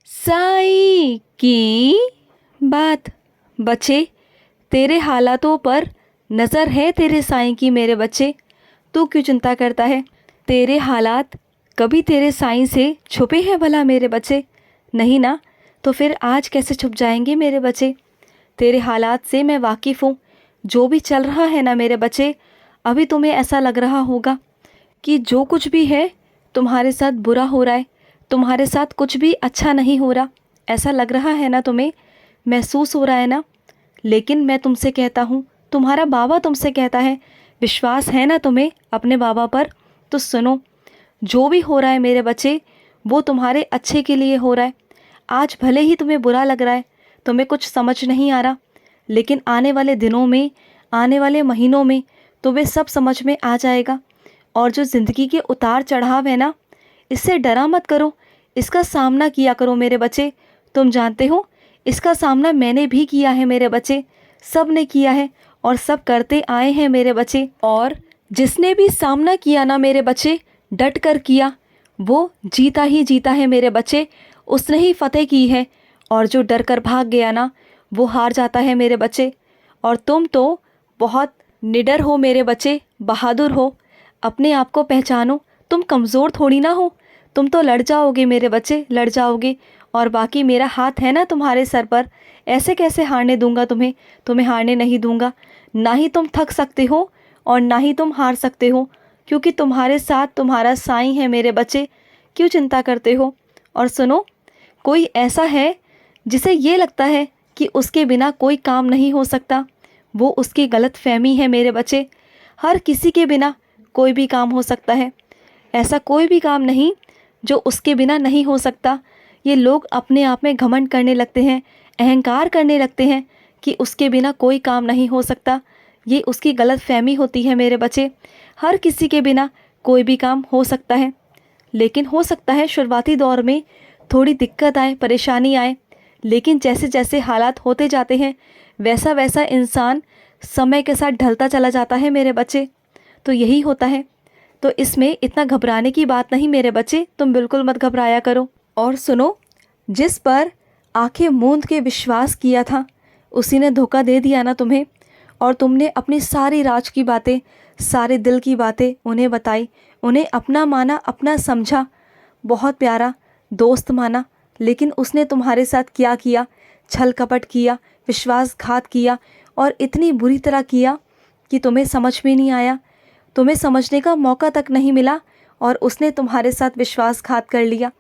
साईं की बात। बच्चे, तेरे हालातों पर नज़र है तेरे साईं की मेरे बच्चे। तू क्यों चिंता करता है? तेरे हालात कभी तेरे साईं से छुपे हैं भला मेरे बच्चे? नहीं ना, तो फिर आज कैसे छुप जाएंगे मेरे बच्चे? तेरे हालात से मैं वाकिफ़ हूँ। जो भी चल रहा है ना मेरे बच्चे, अभी तुम्हें ऐसा लग रहा होगा कि जो कुछ भी है तुम्हारे साथ बुरा हो रहा है, तुम्हारे साथ कुछ भी अच्छा नहीं हो रहा। ऐसा लग रहा है ना तुम्हें, महसूस हो रहा है ना? लेकिन मैं तुमसे कहता हूँ, तुम्हारा बाबा तुमसे कहता है, विश्वास है ना तुम्हें अपने बाबा पर? तो सुनो, जो भी हो रहा है मेरे बच्चे, वो तुम्हारे अच्छे के लिए हो रहा है। आज भले ही तुम्हें बुरा लग रहा है, तुम्हें कुछ समझ नहीं आ रहा, लेकिन आने वाले दिनों में, आने वाले महीनों में तुम्हें सब समझ में आ जाएगा। और जो ज़िंदगी के उतार चढ़ाव है ना, इससे डरा मत करो, इसका सामना किया करो मेरे बच्चे। तुम जानते हो, इसका सामना मैंने भी किया है मेरे बच्चे, सब ने किया है और सब करते आए हैं मेरे बच्चे। और जिसने भी सामना किया ना मेरे बच्चे, डट कर किया, वो जीता ही जीता है मेरे बच्चे, उसने ही फतेह की है। और जो डर कर भाग गया ना, वो हार जाता है मेरे बच्चे। और तुम तो बहुत निडर हो मेरे बच्चे, बहादुर हो। अपने आप को पहचानो, तुम कमज़ोर थोड़ी ना हो। तुम तो लड़ जाओगे मेरे बच्चे, लड़ जाओगे। और बाकी मेरा हाथ है ना तुम्हारे सर पर, ऐसे कैसे हारने दूंगा तुम्हें? तुम्हें हारने नहीं दूंगा। ना ही तुम थक सकते हो और ना ही तुम हार सकते हो, क्योंकि तुम्हारे साथ तुम्हारा साईं है मेरे बच्चे। क्यों चिंता करते हो? और सुनो, कोई ऐसा है जिसे ये लगता है कि उसके बिना कोई काम नहीं हो सकता, वो उसकी गलत फहमी है मेरे बच्चे। हर किसी के बिना कोई भी काम हो सकता है। ऐसा कोई भी काम नहीं जो उसके बिना नहीं हो सकता। ये लोग अपने आप में घमंड करने लगते हैं, अहंकार करने लगते हैं कि उसके बिना कोई काम नहीं हो सकता। ये उसकी गलत फहमी होती है मेरे बच्चे। हर किसी के बिना कोई भी काम हो सकता है, लेकिन हो सकता है शुरुआती दौर में थोड़ी दिक्कत आए, परेशानी आए, लेकिन जैसे जैसे हालात होते जाते हैं, वैसा वैसा इंसान समय के साथ ढलता चला जाता है मेरे बच्चे। तो यही होता है। तो इसमें इतना घबराने की बात नहीं मेरे बच्चे, तुम बिल्कुल मत घबराया करो। और सुनो, जिस पर आंखें मूंद के विश्वास किया था, उसी ने धोखा दे दिया ना तुम्हें। और तुमने अपनी सारी राज की बातें, सारे दिल की बातें उन्हें बताई, उन्हें अपना माना, अपना समझा, बहुत प्यारा दोस्त माना। लेकिन उसने तुम्हारे साथ क्या किया? छल कपट किया, विश्वासघात किया, और इतनी बुरी तरह किया कि तुम्हें समझ में नहीं आया, तुम्हें समझने का मौका तक नहीं मिला, और उसने तुम्हारे साथ विश्वासघात कर लिया।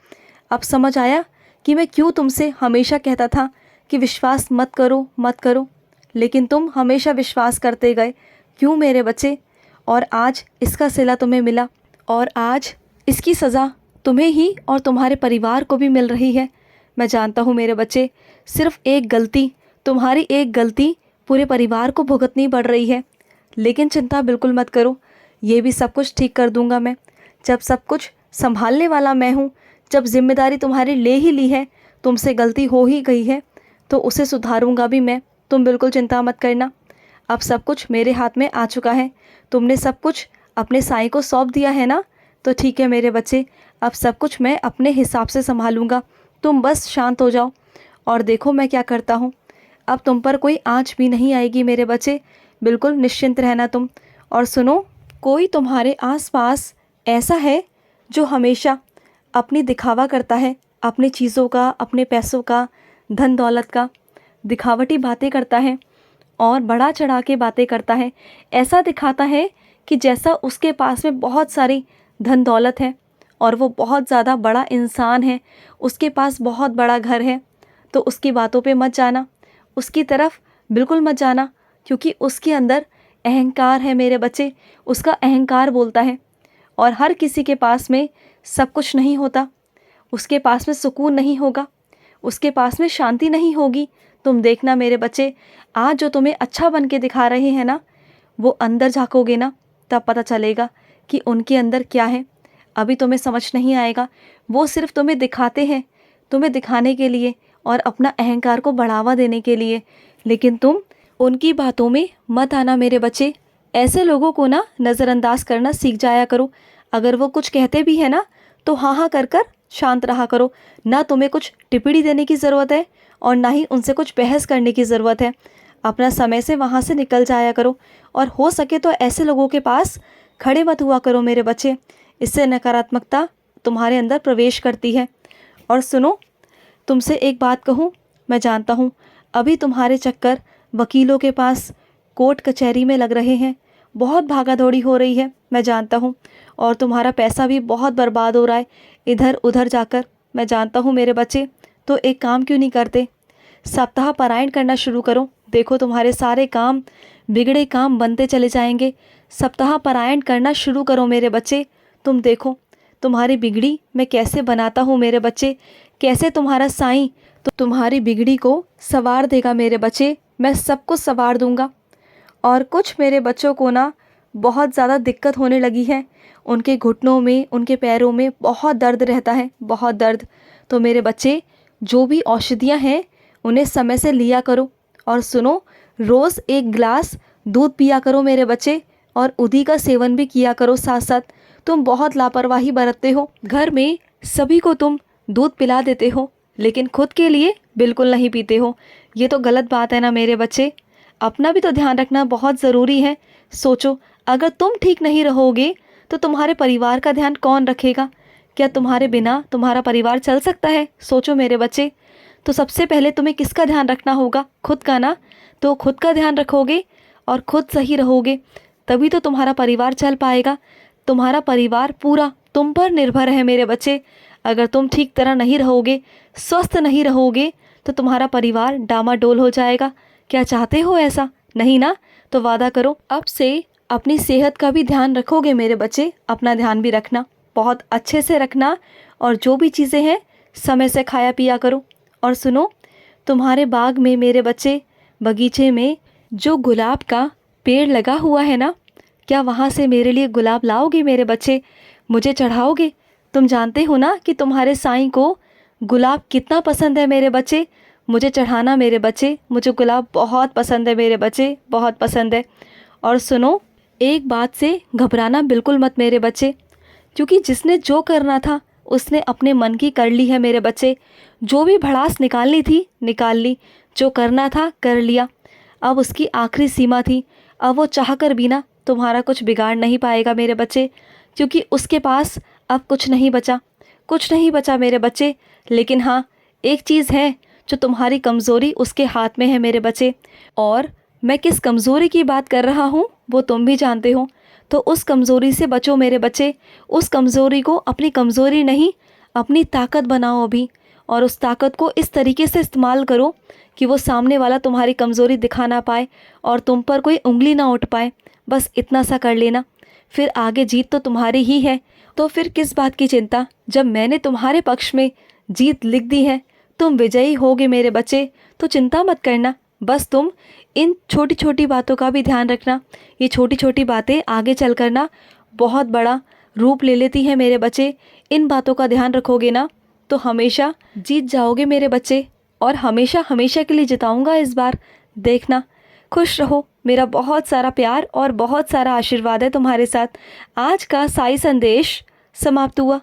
अब समझ आया कि मैं क्यों तुमसे हमेशा कहता था कि विश्वास मत करो, मत करो, लेकिन तुम हमेशा विश्वास करते गए। क्यों मेरे बच्चे? और आज इसका सिला तुम्हें मिला, और आज इसकी सज़ा तुम्हें ही और तुम्हारे परिवार को भी मिल रही है। मैं जानता हूँ मेरे बच्चे, सिर्फ एक गलती, तुम्हारी एक गलती पूरे परिवार को भुगतनी पड़ रही है। लेकिन चिंता बिल्कुल मत करो, ये भी सब कुछ ठीक कर दूंगा मैं। जब सब कुछ संभालने वाला मैं हूँ, जब जिम्मेदारी तुम्हारी ले ही ली है, तुमसे गलती हो ही गई है, तो उसे सुधारूंगा भी मैं। तुम बिल्कुल चिंता मत करना। अब सब कुछ मेरे हाथ में आ चुका है। तुमने सब कुछ अपने साईं को सौंप दिया है ना, तो ठीक है मेरे बच्चे, अब सब कुछ मैं अपने हिसाब से संभालूंगा। तुम बस शांत हो जाओ और देखो मैं क्या करता हूँ। अब तुम पर कोई आँच भी नहीं आएगी मेरे बच्चे, बिल्कुल निश्चिंत रहना तुम। और सुनो, कोई तुम्हारे आसपास ऐसा है जो हमेशा अपनी दिखावा करता है, अपनी चीज़ों का, अपने पैसों का, धन दौलत का, दिखावटी बातें करता है और बढ़ा चढ़ा के बातें करता है। ऐसा दिखाता है कि जैसा उसके पास में बहुत सारी धन दौलत है और वो बहुत ज़्यादा बड़ा इंसान है, उसके पास बहुत बड़ा घर है। तो उसकी बातों पे मत जाना, उसकी तरफ बिल्कुल मत जाना, क्योंकि उसके अंदर अहंकार है मेरे बच्चे। उसका अहंकार बोलता है, और हर किसी के पास में सब कुछ नहीं होता। उसके पास में सुकून नहीं होगा, उसके पास में शांति नहीं होगी। तुम देखना मेरे बच्चे, आज जो तुम्हें अच्छा बन के दिखा रहे हैं ना, वो अंदर झाँकोगे ना, तब पता चलेगा कि उनके अंदर क्या है। अभी तुम्हें समझ नहीं आएगा। वो सिर्फ तुम्हें दिखाते हैं, तुम्हें दिखाने के लिए और अपना अहंकार को बढ़ावा देने के लिए। लेकिन तुम उनकी बातों में मत आना मेरे बच्चे। ऐसे लोगों को ना नज़रअंदाज करना सीख जाया करो। अगर वो कुछ कहते भी हैं ना, तो हाँ हाँ कर कर शांत रहा करो। ना तुम्हें कुछ टिप्पणी देने की ज़रूरत है और ना ही उनसे कुछ बहस करने की ज़रूरत है। अपना समय से वहाँ से निकल जाया करो और हो सके तो ऐसे लोगों के पास खड़े मत हुआ करो मेरे बच्चे। इससे नकारात्मकता तुम्हारे अंदर प्रवेश करती है। और सुनो, तुमसे एक बात कहूँ, मैं जानता हूँ अभी तुम्हारे चक्कर वकीलों के पास, कोर्ट कचहरी में लग रहे हैं, बहुत भागा दौड़ी हो रही है, मैं जानता हूँ। और तुम्हारा पैसा भी बहुत बर्बाद हो रहा है इधर उधर जाकर, मैं जानता हूँ मेरे बच्चे। तो एक काम क्यों नहीं करते, सप्ताह पारायण करना शुरू करो। देखो तुम्हारे सारे काम, बिगड़े काम बनते चले जाएंगे। सप्ताह पारायण करना शुरू करो मेरे बच्चे। तुम देखो तुम्हारी बिगड़ी मैं कैसे बनाता हूँ मेरे बच्चे, कैसे तुम्हारा साईं तो तुम्हारी बिगड़ी को सवार देगा मेरे बच्चे। मैं सब कुछ सवार दूंगा। और कुछ मेरे बच्चों को ना बहुत ज़्यादा दिक्कत होने लगी है, उनके घुटनों में, उनके पैरों में बहुत दर्द रहता है, बहुत दर्द। तो मेरे बच्चे, जो भी औषधियाँ हैं उन्हें समय से लिया करो। और सुनो, रोज़ 1 गिलास दूध पिया करो मेरे बच्चे, और उधी का सेवन भी किया करो साथ साथ। तुम बहुत लापरवाही बरतते हो, घर में सभी को तुम दूध पिला देते हो लेकिन खुद के लिए बिल्कुल नहीं पीते हो। ये तो गलत बात है ना मेरे बच्चे। अपना भी तो ध्यान रखना बहुत ज़रूरी है। सोचो, अगर तुम ठीक नहीं रहोगे तो तुम्हारे परिवार का ध्यान कौन रखेगा? क्या तुम्हारे बिना तुम्हारा परिवार चल सकता है? सोचो मेरे बच्चे। तो सबसे पहले तुम्हें किसका ध्यान रखना होगा? खुद का ना। तो खुद का ध्यान रखोगे और खुद सही रहोगे तभी तो तुम्हारा परिवार चल पाएगा। तुम्हारा परिवार पूरा तुम पर निर्भर है मेरे बच्चे। अगर तुम ठीक तरह नहीं रहोगे, स्वस्थ नहीं रहोगे तो तुम्हारा परिवार डामाडोल हो जाएगा। क्या चाहते हो ऐसा? नहीं ना? तो वादा करो अब से अपनी सेहत का भी ध्यान रखोगे मेरे बच्चे। अपना ध्यान भी रखना, बहुत अच्छे से रखना, और जो भी चीज़ें हैं समय से खाया पिया करो। और सुनो, तुम्हारे बाग में मेरे बच्चे, बगीचे में जो गुलाब का पेड़ लगा हुआ है ना, क्या वहाँ से मेरे लिए गुलाब लाओगे मेरे बच्चे? मुझे चढ़ाओगे? तुम जानते हो ना कि तुम्हारे साईं को गुलाब कितना पसंद है मेरे बच्चे। मुझे चढ़ाना मेरे बच्चे, मुझे गुलाब बहुत पसंद है मेरे बच्चे, बहुत पसंद है। और सुनो, एक बात से घबराना बिल्कुल मत मेरे बच्चे, क्योंकि जिसने जो करना था उसने अपने मन की कर ली है मेरे बच्चे। जो भी भड़ास निकालनी थी निकाल ली, जो करना था कर लिया। अब उसकी आखिरी सीमा थी। अब वो चाह कर भी ना तुम्हारा कुछ बिगाड़ नहीं पाएगा मेरे बच्चे, क्योंकि उसके पास अब कुछ नहीं बचा, कुछ नहीं बचा मेरे बच्चे। लेकिन हाँ, एक चीज़ है जो तुम्हारी कमज़ोरी उसके हाथ में है मेरे बच्चे। और मैं किस कमज़ोरी की बात कर रहा हूँ वो तुम भी जानते हो। तो उस कमज़ोरी से बचो मेरे बच्चे। उस कमज़ोरी को अपनी कमज़ोरी नहीं, अपनी ताकत बनाओ अभी। और उस ताकत को इस तरीके से इस्तेमाल करो कि वो सामने वाला तुम्हारी कमज़ोरी दिखा ना पाए और तुम पर कोई उंगली ना उठ पाए। बस इतना सा कर लेना, फिर आगे जीत तो तुम्हारी ही है। तो फिर किस बात की चिंता, जब मैंने तुम्हारे पक्ष में जीत लिख दी है, तुम विजयी होगे मेरे बच्चे। तो चिंता मत करना, बस तुम इन छोटी छोटी बातों का भी ध्यान रखना। ये छोटी छोटी बातें आगे चल कर ना बहुत बड़ा रूप ले लेती हैं मेरे बच्चे। इन बातों का ध्यान रखोगे ना तो हमेशा जीत जाओगे मेरे बच्चे, और हमेशा हमेशा के लिए जिताऊंगा इस बार, देखना। खुश रहो, मेरा बहुत सारा प्यार और बहुत सारा आशीर्वाद है तुम्हारे साथ। आज का साई संदेश समाप्त हुआ।